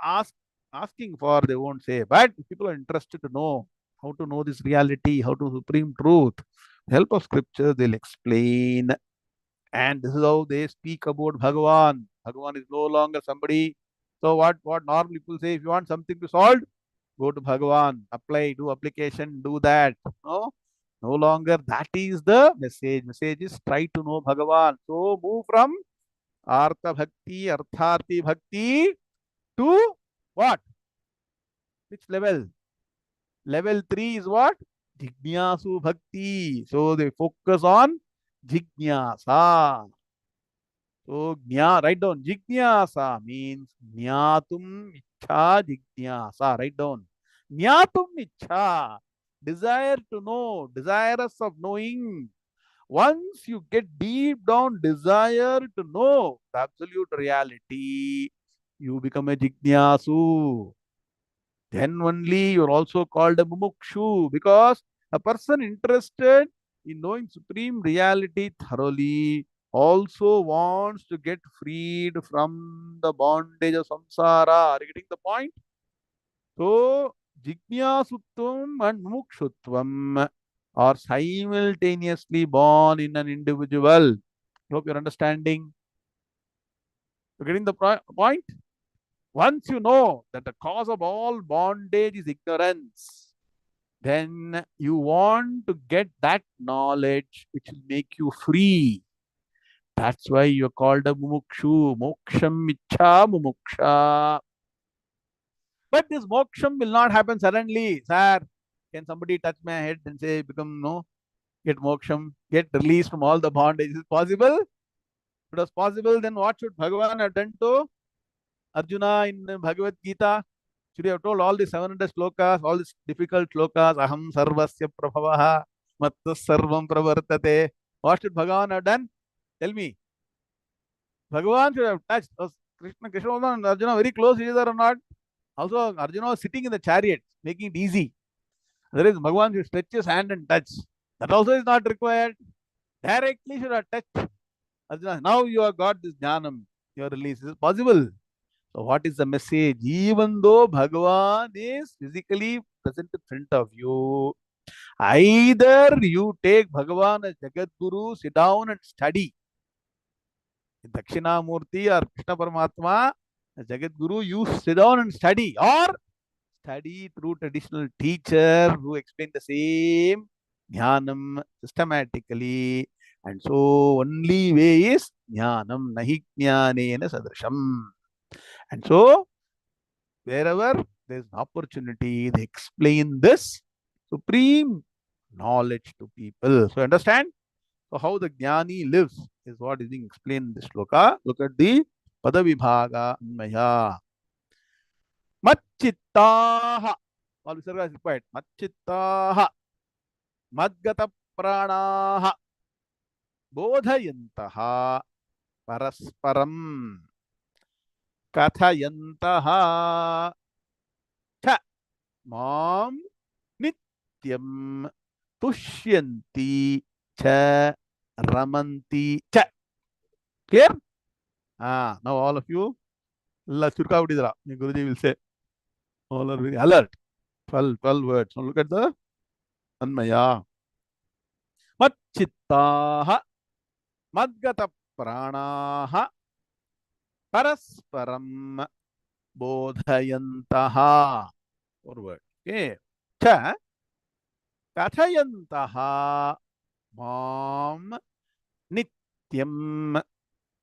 asking for, they won't say. But if people are interested to know how to know this reality, how to supreme truth, help of scripture, they'll explain. And this is how they speak about Bhagavan. Bhagavan is no longer somebody. So what normal people say, if you want something to solve, go to Bhagavan, apply, do application, do that. No, no longer that is the message. Message is try to know Bhagavan. So move from Artha Bhakti, Artharthi Bhakti to what? Which level? Level 3 is what? Jignasu Bhakti. So they focus on Jignasa. So, write down. Jignasa means Jnatum Ichha Jignasa. Write down. Jnatum Ichha. Desire to know, desirous of knowing. Once you get deep down desire to know the absolute reality, you become a Jignasu. Then only you're also called a Mumukshu because a person interested in knowing supreme reality thoroughly also wants to get freed from the bondage of samsara. Are you getting the point? So, Jignasutvam and Mumukshutvam are simultaneously born in an individual. Hope you're understanding. You're getting the point? Once you know that the cause of all bondage is ignorance, then you want to get that knowledge which will make you free. That's why you're called a mumukshu. Moksham ichha mumuksha. But this moksham will not happen suddenly. Sir, can somebody touch my head and say, become no, get moksham, get released from all the bondage? Is it possible? If it was possible, then what should Bhagavan have done to Arjuna in Bhagavad Gita? Should you have told all the 700 slokas, all these difficult slokas, aham sarvasya prabhavaha, mattas sarvam pravartate. What should Bhagavan have done? Tell me. Bhagavan should have touched. Was Krishna and Arjuna very close to each other or not? Also, Arjuna was sitting in the chariot, making it easy. There is Bhagavan should stretch his hand and touch. That also is not required. Directly should have touched Arjuna. Now you have got this jnanam. Your release is possible. So what is the message? Even though Bhagavan is physically present in front of you, either you take Bhagavan as Jagat Guru, sit down and study. In Dakshinamurti or Krishna Paramatma, as Jagat Guru, you sit down and study, or study through traditional teacher who explain the same jnanam systematically. And so only way is jnanam nahi jnanena sadrisham. And so Wherever there's an opportunity, they explain this supreme knowledge to people. So understand? So how the jnani lives is what is being explained in this shloka. Look at the Padavibhaga Anmaya. Macchittaha. All visarga is required. Macchittaha. Madgata pranaha. Bodhayantaha. Parasparam. Kathayantaha. Cha. Mam. Nityam. Tushyanti. Cha. Ramanti. Cha. Clear? Now all of you, Guruji will say, all are very alert. 12 words. Now look at the Anmaya. Macchittaha, Madgata Pranaha, Parasparam, Bodhayantaha. 4 words. Okay. Cha, Kathayantaha, Mam, Nityam,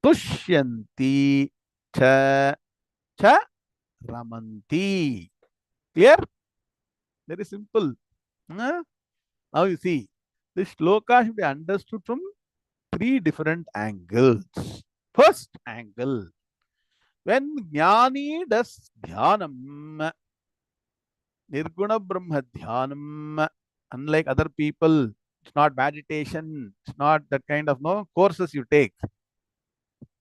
Tushyanti, Cha, Cha, Ramanti. Clear? Very simple. Now you see, this shloka should be understood from 3 different angles. First angle, when Jnani does Dhyanam, Nirguna Brahma Dhyanam, unlike other people, it's not meditation, it's not that kind of no courses you take.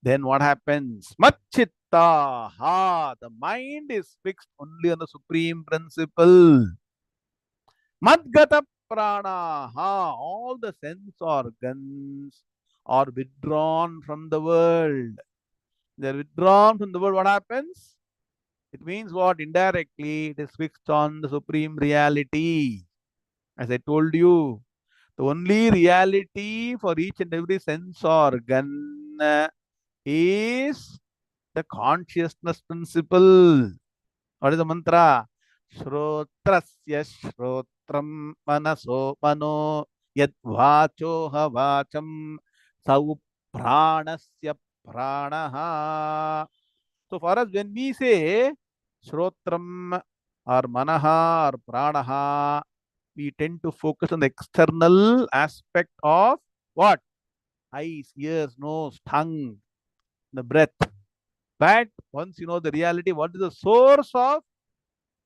Then what happens? Macchittaha, the mind is fixed only on the supreme principle. Madgata pranaha, all the sense organs are withdrawn from the world. They're withdrawn from the world. What happens? It means what? Indirectly, it is fixed on the supreme reality. As I told you, the only reality for each and every sense organ is the consciousness principle. What is the mantra? Shrotrasya shrotram manaso mano yad vachoha vacham sau pranasya pranaha. So for us, when we say Shrotram or Manaha or Pranaha, we tend to focus on the external aspect of what? Eyes, ears, nose, tongue, the breath. But once you know the reality, what is the source of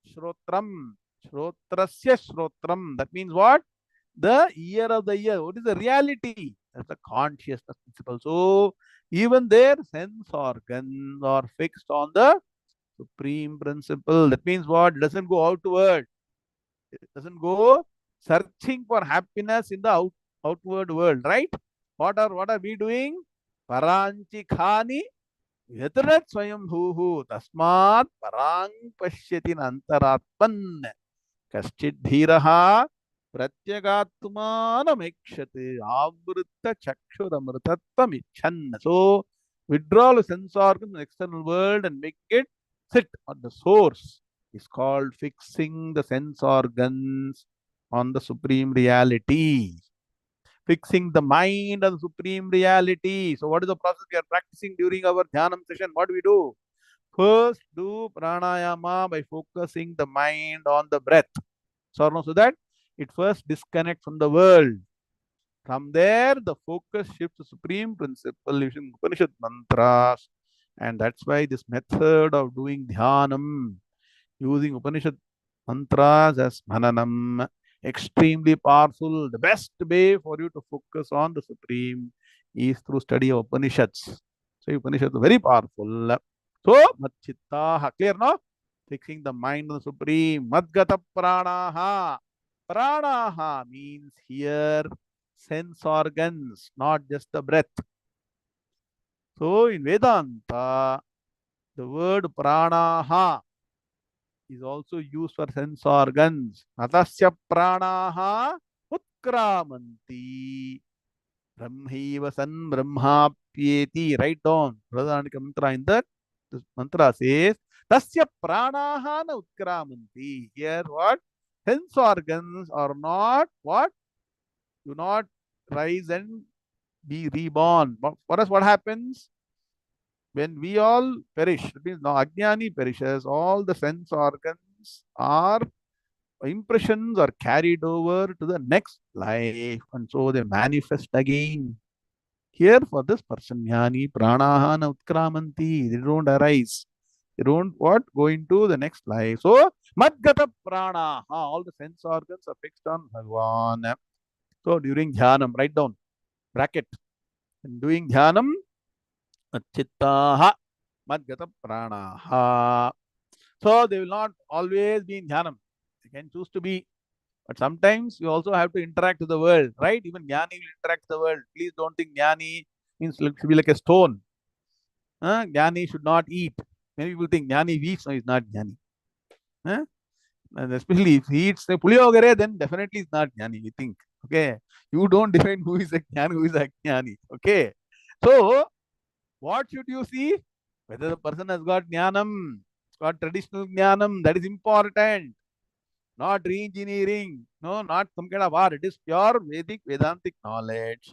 Shrotram? Shrotrasya Shrotram. That means what? The ear of the ear. What is the reality? That's the consciousness principle. So even their sense organs are fixed on the supreme principle. That means what? It doesn't go outward. It doesn't go searching for happiness in the outward world, right? What are we doing? Paranchi khani yatrat swayam bhuhu tasmat parang pashyati antaratman kaschid dhiraha pratyagaत्मानमेक्षते आवृत्त चक्षुरमृतत्वम इच्छन्. So withdraw the sense organ from the external world and make it sit on the source is called fixing the sense organs on the supreme reality. Fixing the mind on the supreme reality. So what is the process we are practicing during our dhyana session? What do we do? First, do pranayama by focusing the mind on the breath. So that it first disconnects from the world. From there, the focus shifts to supreme principle using Upanishad mantras. And that's why this method of doing dhyanam, using Upanishad mantras as mananam, extremely powerful. The best way for you to focus on the supreme is through study of Upanishads. So Upanishads are very powerful. So, Machittaha, clear no? Fixing the mind on the supreme. Madgata pranaha. Pranaha means here sense organs, not just the breath. So in Vedanta, the word pranaha is also used for sense organs. Natasya pranaha utkramanti. Brahmaiva san brahmapyeti. Write down. Pradhanika mantra in that. This mantra says, Tasya pranaha na utkramanti. Here what? Sense organs are not what? Do not rise and be reborn. For us, what happens? When we all perish, it means now Ajnani perishes, all the sense organs are impressions are carried over to the next life, and so they manifest again. Here for this person, Jnani, Pranaha na Utkramanti, they don't arise. They don't what? Go into the next life. So, Madgata Pranaha, all the sense organs are fixed on Bhagavan. So, during Dhyanam, write down, bracket. In doing Dhyanam, Chittaha, Madgata Pranaha. So, they will not always be in Dhyanam. They can choose to be. But sometimes you also have to interact with the world, right? Even Jnani will interact with the world. Please don't think Jnani means it should be like a stone. Jnani should not eat. Many people think Jnani eats, no, he's not Jnani. Huh? And especially if he eats the puliyogare, then definitely it's not Jnani, we think. Okay. You don't define who is a Jnani, who is a Jnani. Okay. So, what should you see? Whether the person has got Jnanam, got traditional Jnanam, that is important. Not re-engineering, no, not some kind of art. It is pure Vedic Vedantic knowledge.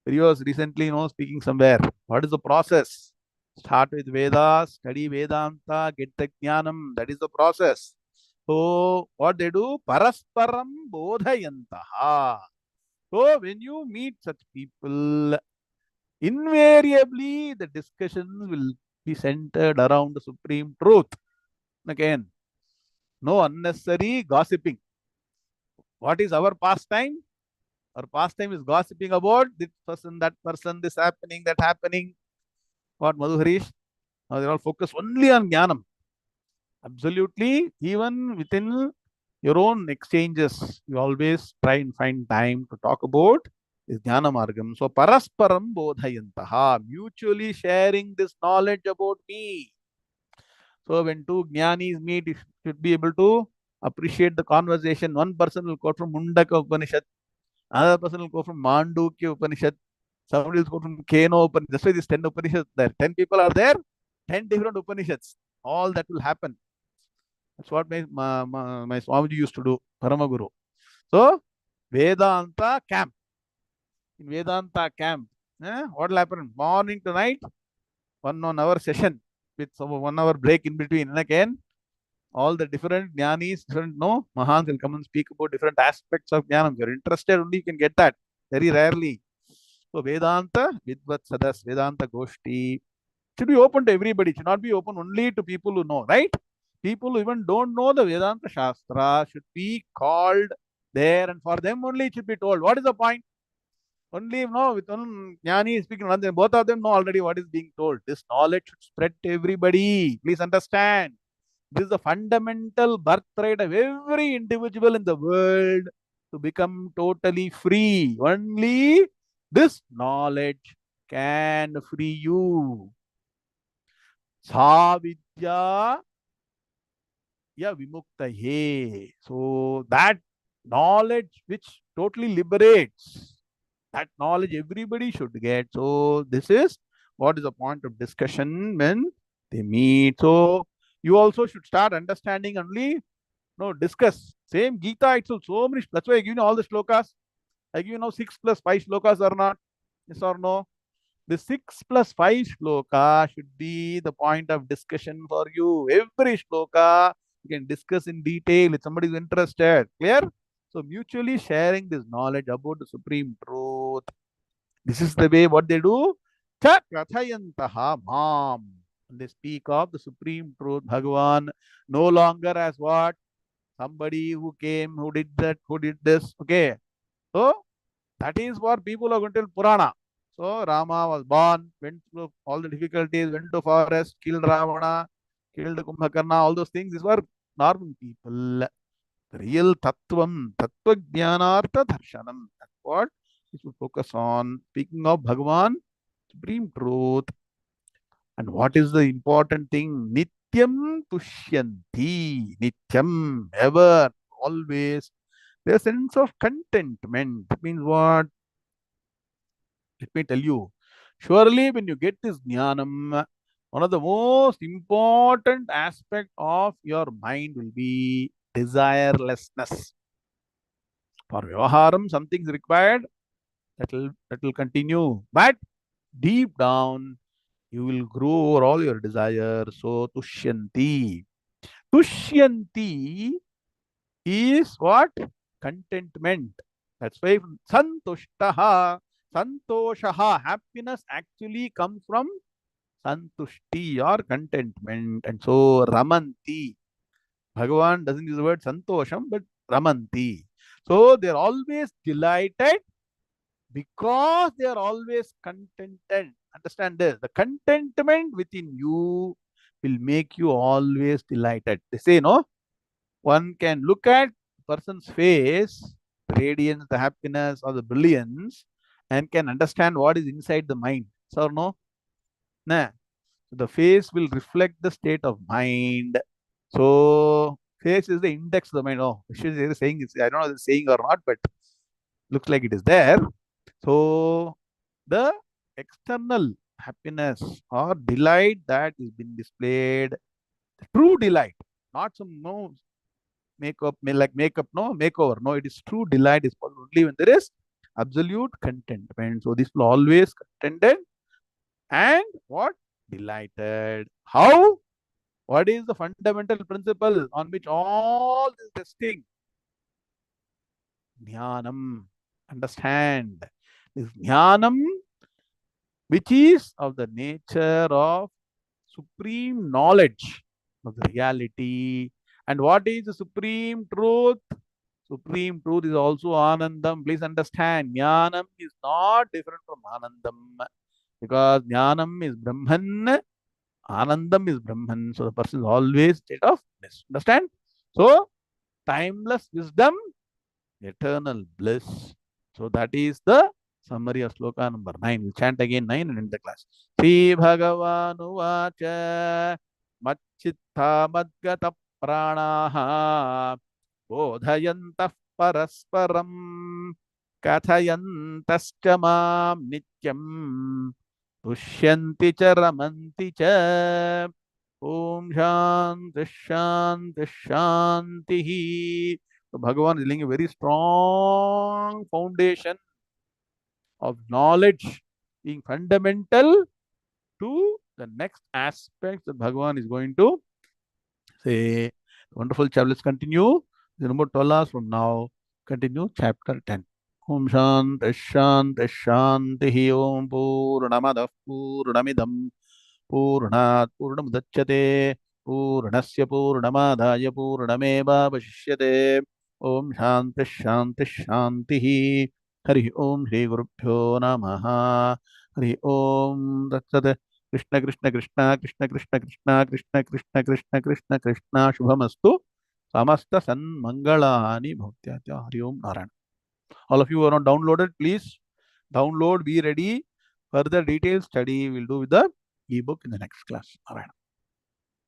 He was recently, speaking somewhere. What is the process? Start with Vedas, study Vedanta, get the Jnanam. That is the process. So, what they do? Parasparam bodhayantaha. So, when you meet such people, invariably the discussions will be centered around the supreme truth. Again, no unnecessary gossiping. What is our pastime? Our pastime is gossiping about this person, this happening, that happening. What Madhu Harish? Now they're all focused only on Jnanam. Absolutely, even within your own exchanges, you always try and find time to talk about is Jnana Margam. So, Parasparam Bodhayantaha, mutually sharing this knowledge about me. So, when two Jnanis meet, you should be able to appreciate the conversation. One person will quote from Mundaka Upanishad, another person will go from Mandukya Upanishad, somebody will go from Keno Upanishad. That's why these 10 Upanishads there. 10 people are there, 10 different Upanishads. All that will happen. That's what my Swamiji used to do, Paramaguru. So, Vedanta camp. In Vedanta camp, what will happen? Morning to night, 1 hour session with some 1 hour break in between. And again, all the different jnanis, different Mahans will come and speak about different aspects of jnanam. If you're interested, only you can get that. Very rarely. So Vedanta, Vidvat Sadas, Vedanta Goshti should be open to everybody. It should not be open only to people who know, right? People who even don't know the Vedanta Shastra should be called there, and for them only it should be told. What is the point? Only with one Jnani speaking, both of them know already what is being told. This knowledge should spread to everybody. Please understand. This is the fundamental birthright of every individual in the world to become totally free. Only this knowledge can free you. Savidya ya vimuktahe. So that knowledge which totally liberates, that knowledge everybody should get. So this is what is the point of discussion when they meet. So you also should start understanding only, discuss. Same Gita itself, so many. That's why I give you all the shlokas. I give you now 6 plus 5 shlokas or not? Yes or no? The 6 plus 5 shloka should be the point of discussion for you. Every shloka you can discuss in detail if somebody is interested. Clear? So mutually sharing this knowledge about the supreme truth. This is the way what they do. Cha kathayantaha mam. They speak of the supreme truth, Bhagavan, no longer as what? Somebody who came, who did that, who did this. Okay. So that is what people are going to tell Purana. So Rama was born, went through all the difficulties, went to forest, killed Ravana, killed Kumbhakarna, all those things. These were normal people. The real Tattvam, Tattva Jnanartha Darshanam. That's what we should focus on. Speaking of Bhagavan, supreme truth. And what is the important thing? Nityam Tushyanti. Nityam, ever, always. There's a sense of contentment. It means what? Let me tell you. Surely, when you get this jnanam, one of the most important aspect of your mind will be desirelessness. For Vyavaharam, something is required that will continue. But deep down, You will grow over all your desires. So tushyanti. Tushyanti is what? Contentment. That's why santushtaha, santoshaha, happiness actually comes from santushti or contentment. And so ramanti. Bhagavan doesn't use the word santosham, but ramanti. So they're always delighted because they are always contented. Understand this. The contentment within you will make you always delighted. They say, no, one can look at person's face, the radiance, the happiness, or the brilliance, and can understand what is inside the mind. So, no? Nah. The face will reflect the state of mind. So, face is the index of the mind. Oh, Vishnu is saying, I don't know if it's saying or not, but looks like it is there. So, the external happiness or delight that is being displayed, the true delight, not some no makeup, like makeup, no makeover. No, it is true delight is possible only when there is absolute contentment. So, this will always contented and what? Delighted. How? What is the fundamental principle on which all this testing? Jnanam. Understand. This jnanam, which is of the nature of supreme knowledge of the reality. And what is the supreme truth? Supreme truth is also Anandam. Please understand, Jnanam is not different from Anandam because Jnanam is Brahman, Anandam is Brahman. So the person is always state of bliss. Understand? So, timeless wisdom, eternal bliss. So that is the summary of sloka number 9. We'll chant again 9 and end the class. Sri Bhagavanu Vacha Machchitta Madgata Pranaha Bodhayantah Parasparam Kathayantascha Mam Nityam Tushyanti Cha Ramanti Cha Om Shanti Shanti Shanti. So Bhagavan is laying a very strong foundation of knowledge being fundamental to the next aspect that Bhagavan is going to say. Wonderful chapter. Let's continue. The number 12 hours from now. Continue chapter 10. Om Shanti Shanti Shanti Om Purnamadah Purnamidam Purnat Purnamudachyate Purnasya Purnamadaya Purnamevavashishyate Om Shanti Shanti Shanti Hari Om Shri Gurubhyo Namaha Hari Om Tatsat Krishna Krishna Krishna Krishna Krishna Krishna Krishna Krishna Krishna Krishna Krishna Shubhamastu Samasta San Mangalani Bhaktyatya Hari Om Narayana. All of you who are not downloaded, please download, be ready. Further details study we'll do with the ebook in the next class. Narayana.